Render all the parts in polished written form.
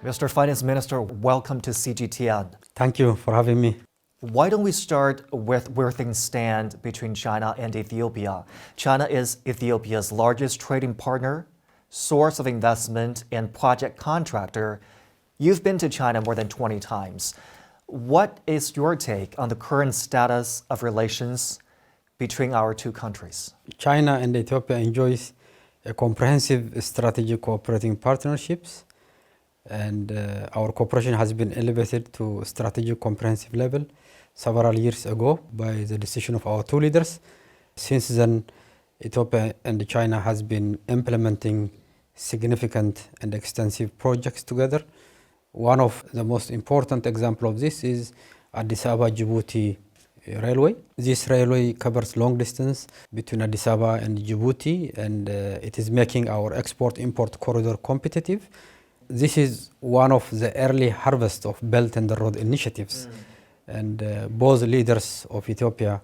Mr. Finance Minister, welcome to CGTN. Thank you for having me. Why don't we start with where things stand between China and Ethiopia? China is Ethiopia's largest trading partner, source of investment, and project contractor. You've been to China more than 20 times. What is your take on the current status of relations between our two countries? China and Ethiopia enjoys a comprehensive strategic cooperating partnerships, and our cooperation has been elevated to strategic comprehensive level several years ago by the decision of our two leaders. Since then, Ethiopia and China has been implementing significant and extensive projects together. One of the most important example of this is Addis Ababa-Djibouti railway. This railway covers long distance between Addis Ababa and Djibouti, and it is making our export-import corridor competitive. This is one of the early harvest of Belt and Road initiatives. And both leaders of Ethiopia,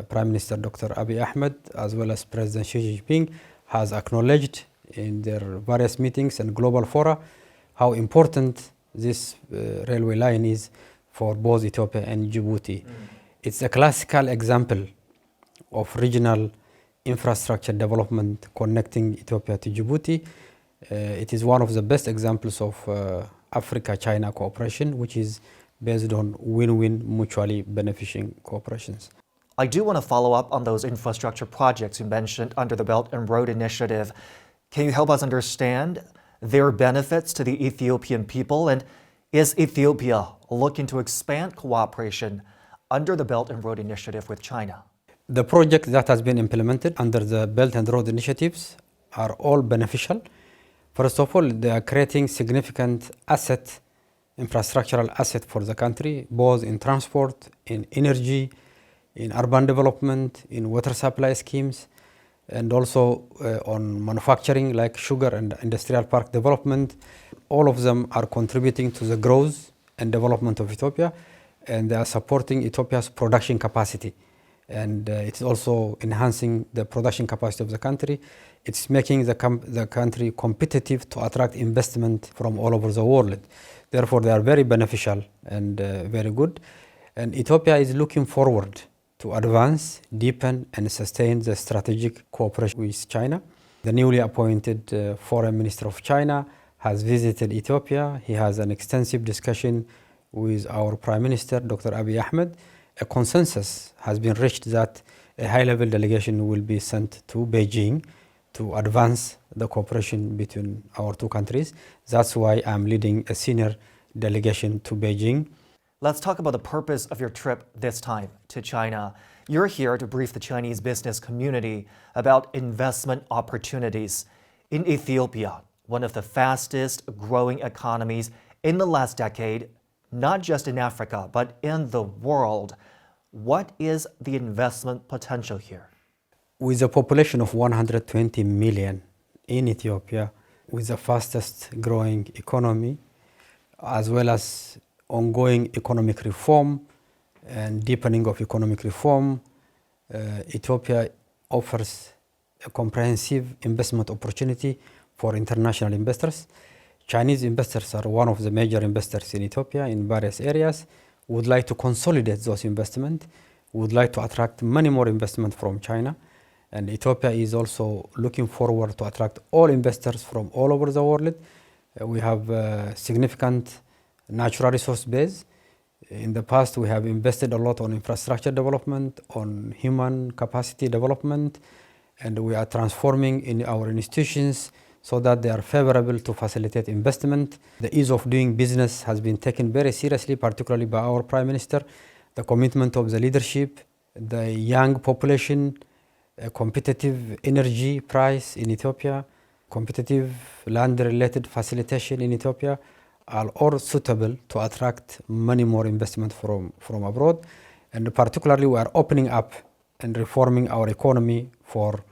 Prime Minister Dr. Abiy Ahmed, as well as President Xi Jinping, has acknowledged in their various meetings and global fora how important this railway line is for both Ethiopia and Djibouti. It's a classical example of regional infrastructure development connecting Ethiopia to Djibouti. It is one of the best examples of Africa-China cooperation, which is based on win-win, mutually benefiting cooperations. I do want to follow up on those infrastructure projects you mentioned under the Belt and Road Initiative. Can you help us understand their benefits to the Ethiopian people? And is Ethiopia looking to expand cooperation under the Belt and Road Initiative with China? The projects that has been implemented under the Belt and Road Initiatives are all beneficial. First of all, they are creating significant infrastructural asset for the country, both in transport, in energy, in urban development, in water supply schemes, and also on manufacturing like sugar and industrial park development. All of them are contributing to the growth and development of Ethiopia, and they are supporting Ethiopia's production capacity. And it's also enhancing the production capacity of the country. It's making the country competitive to attract investment from all over the world. Therefore, they are very beneficial and very good. And Ethiopia is looking forward to advance, deepen, and sustain the strategic cooperation with China. The newly appointed Foreign Minister of China has visited Ethiopia. He has an extensive discussion with our Prime Minister, Dr. Abiy Ahmed. A consensus has been reached that a high-level delegation will be sent to Beijing to advance the cooperation between our two countries. That's why I'm leading a senior delegation to Beijing. Let's talk about the purpose of your trip this time to China. You're here to brief the Chinese business community about investment opportunities in Ethiopia, one of the fastest growing economies in the last decade, not just in Africa, but in the world. What is the investment potential here? With a population of 120 million in Ethiopia, with the fastest growing economy, as well as ongoing economic reform and deepening of economic reform, Ethiopia offers a comprehensive investment opportunity for international investors. Chinese investors are one of the major investors in Ethiopia in various areas, would like to consolidate those investments, would like to attract many more investment from China. And Ethiopia is also looking forward to attract all investors from all over the world. We have a significant natural resource base. In the past, we have invested a lot on infrastructure development, on human capacity development, and we are transforming in our institutions so that they are favorable to facilitate investment. The ease of doing business has been taken very seriously, particularly by our Prime Minister. The commitment of the leadership, the young population, a competitive energy price in Ethiopia, competitive land-related facilitation in Ethiopia are all suitable to attract many more investment from abroad. And particularly, we are opening up and reforming our economy for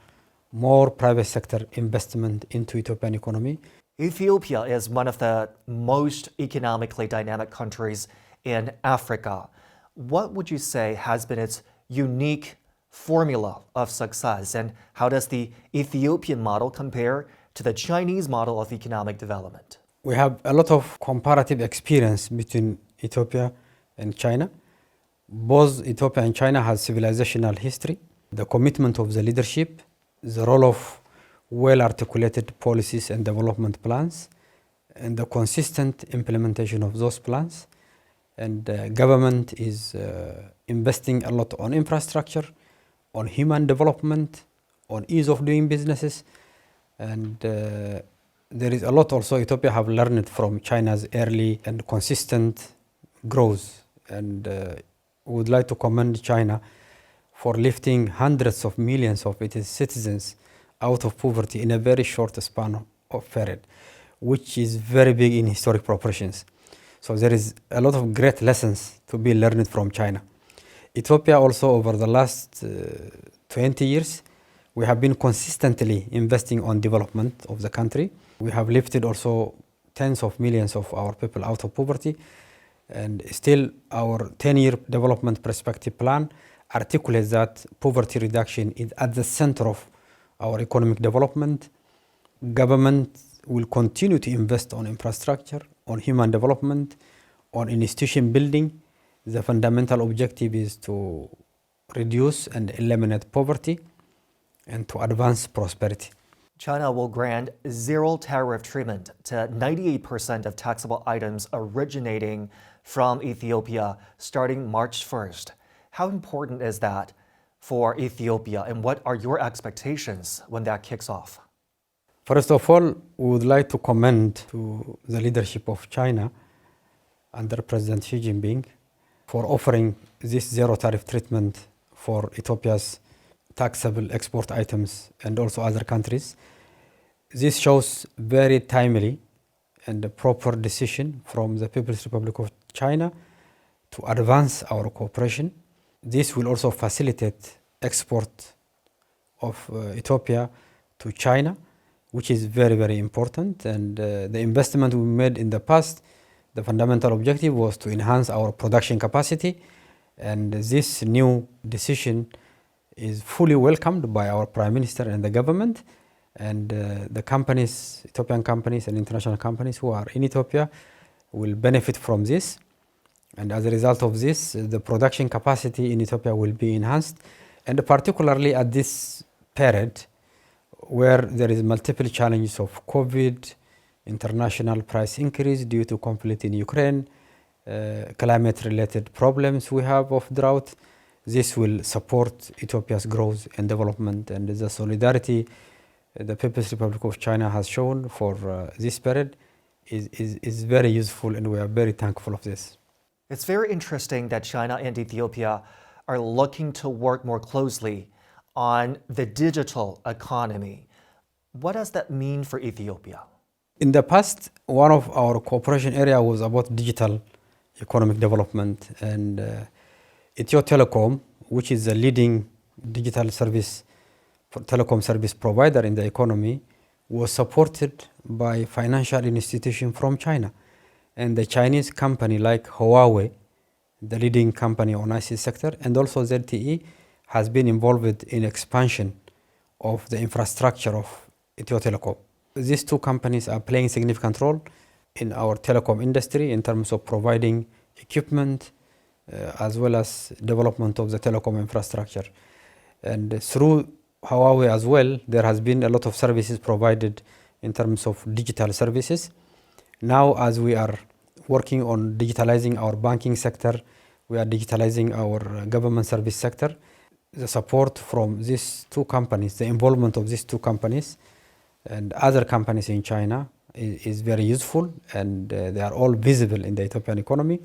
more private sector investment into Ethiopian economy. Ethiopia is one of the most economically dynamic countries in Africa. What would you say has been its unique formula of success, and how does the Ethiopian model compare to the Chinese model of economic development? We have a lot of comparative experience between Ethiopia and China. Both Ethiopia and China has civilizational history, the commitment of the leadership, the role of well-articulated policies and development plans, and the consistent implementation of those plans. And government is investing a lot on infrastructure, on human development, on ease of doing businesses, and there is a lot also Ethiopia have learned from China's early and consistent growth, and would like to commend China for lifting hundreds of millions of its citizens out of poverty in a very short span of period, which is very big in historic proportions. So there is a lot of great lessons to be learned from China. Ethiopia also over the last 20 years, we have been consistently investing on development of the country. We have lifted also tens of millions of our people out of poverty, and still our 10-year development perspective plan articulates that poverty reduction is at the center of our economic development. Government will continue to invest on infrastructure, on human development, on institution building. The fundamental objective is to reduce and eliminate poverty and to advance prosperity. China will grant zero tariff treatment to 98% of taxable items originating from Ethiopia starting March 1st. How important is that for Ethiopia, and what are your expectations when that kicks off? First of all, we would like to commend to the leadership of China under President Xi Jinping for offering this zero tariff treatment for Ethiopia's taxable export items and also other countries. This shows very timely and a proper decision from the People's Republic of China to advance our cooperation. This will also facilitate export of Ethiopia to China, which is very, very important. And the investment we made in the past, the fundamental objective was to enhance our production capacity. And this new decision is fully welcomed by our Prime Minister and the government. And the companies, Ethiopian companies and international companies who are in Ethiopia will benefit from this. And as a result of this, the production capacity in Ethiopia will be enhanced. And particularly at this period, where there is multiple challenges of COVID, international price increase due to conflict in Ukraine, climate-related problems we have of drought, this will support Ethiopia's growth and development, and the solidarity the People's Republic of China has shown for this period is very useful, and we are very thankful of this. It's very interesting that China and Ethiopia are looking to work more closely on the digital economy. What does that mean for Ethiopia? In the past, one of our cooperation area was about digital economic development, and Ethio Telecom, which is the leading digital telecom service provider in the economy, was supported by financial institutions from China. And the Chinese company like Huawei, the leading company on ICT sector, and also ZTE has been involved in expansion of the infrastructure of Ethio Telecom. These two companies are playing a significant role in our telecom industry in terms of providing equipment as well as development of the telecom infrastructure. And through Huawei as well, there has been a lot of services provided in terms of digital services. Now, as we are working on digitalizing our banking sector, we are digitalizing our government service sector. The support from these two companies, the involvement of these two companies and other companies in China is very useful, and they are all visible in the Ethiopian economy.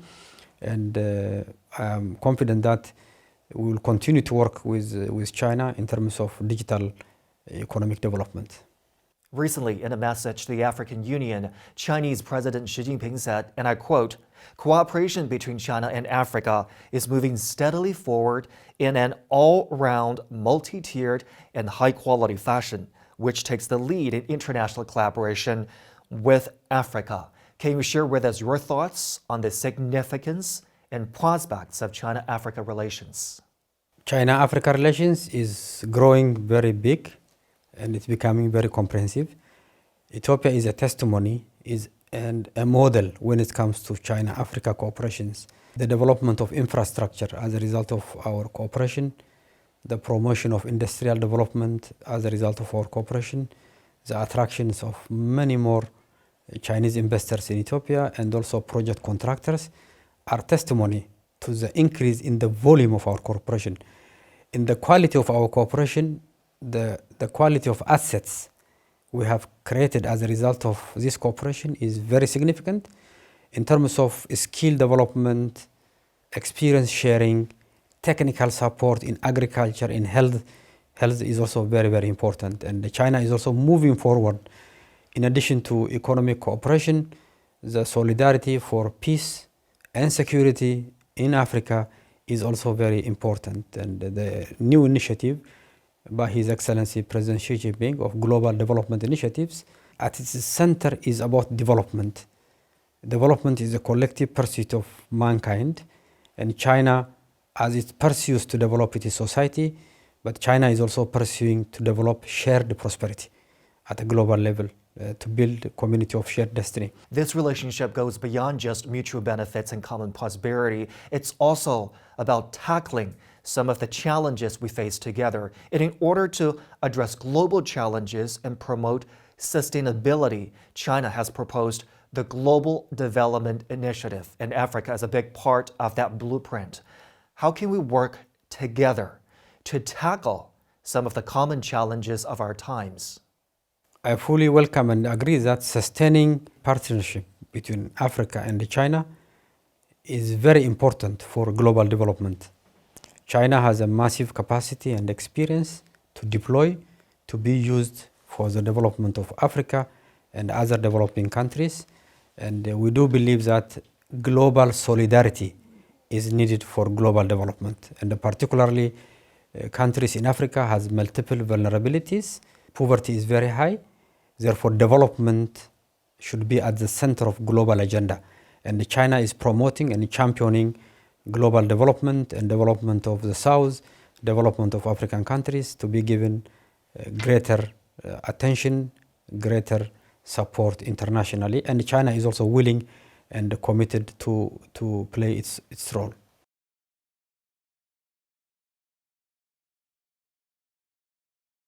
And I am confident that we will continue to work with China in terms of digital economic development. Recently, in a message to the African Union, Chinese President Xi Jinping said, and I quote, "Cooperation between China and Africa is moving steadily forward in an all-round, multi-tiered, and high-quality fashion, which takes the lead in international collaboration with Africa." Can you share with us your thoughts on the significance and prospects of China-Africa relations? China-Africa relations is growing very big, and it's becoming very comprehensive. Ethiopia is a testimony, is and a model when it comes to China-Africa cooperations. The development of infrastructure as a result of our cooperation, the promotion of industrial development as a result of our cooperation, the attractions of many more Chinese investors in Ethiopia and also project contractors are testimony to the increase in the volume of our cooperation. In the quality of our cooperation, the quality of assets we have created as a result of this cooperation is very significant in terms of skill development, experience sharing, technical support in agriculture, in health. Health is also very, very important. And China is also moving forward. In addition to economic cooperation, the solidarity for peace and security in Africa is also very important. And the new initiative by His Excellency President Xi Jinping of Global Development Initiatives, at its center is about development. Development is a collective pursuit of mankind, and China, as it pursues to develop its society, but China is also pursuing to develop shared prosperity at a global level, to build a community of shared destiny. This relationship goes beyond just mutual benefits and common prosperity. It's also about tackling some of the challenges we face together. And in order to address global challenges and promote sustainability, China has proposed the Global Development Initiative, and Africa is a big part of that blueprint. How can we work together to tackle some of the common challenges of our times? I fully welcome and agree that sustaining partnership between Africa and China is very important for global development. China has a massive capacity and experience to deploy, to be used for the development of Africa and other developing countries. And we do believe that global solidarity is needed for global development. And particularly, countries in Africa has multiple vulnerabilities. Poverty is very high. Therefore, development should be at the center of global agenda. And China is promoting and championing global development and development of the South, development of African countries to be given greater attention, greater support internationally. And China is also willing and committed to play its role.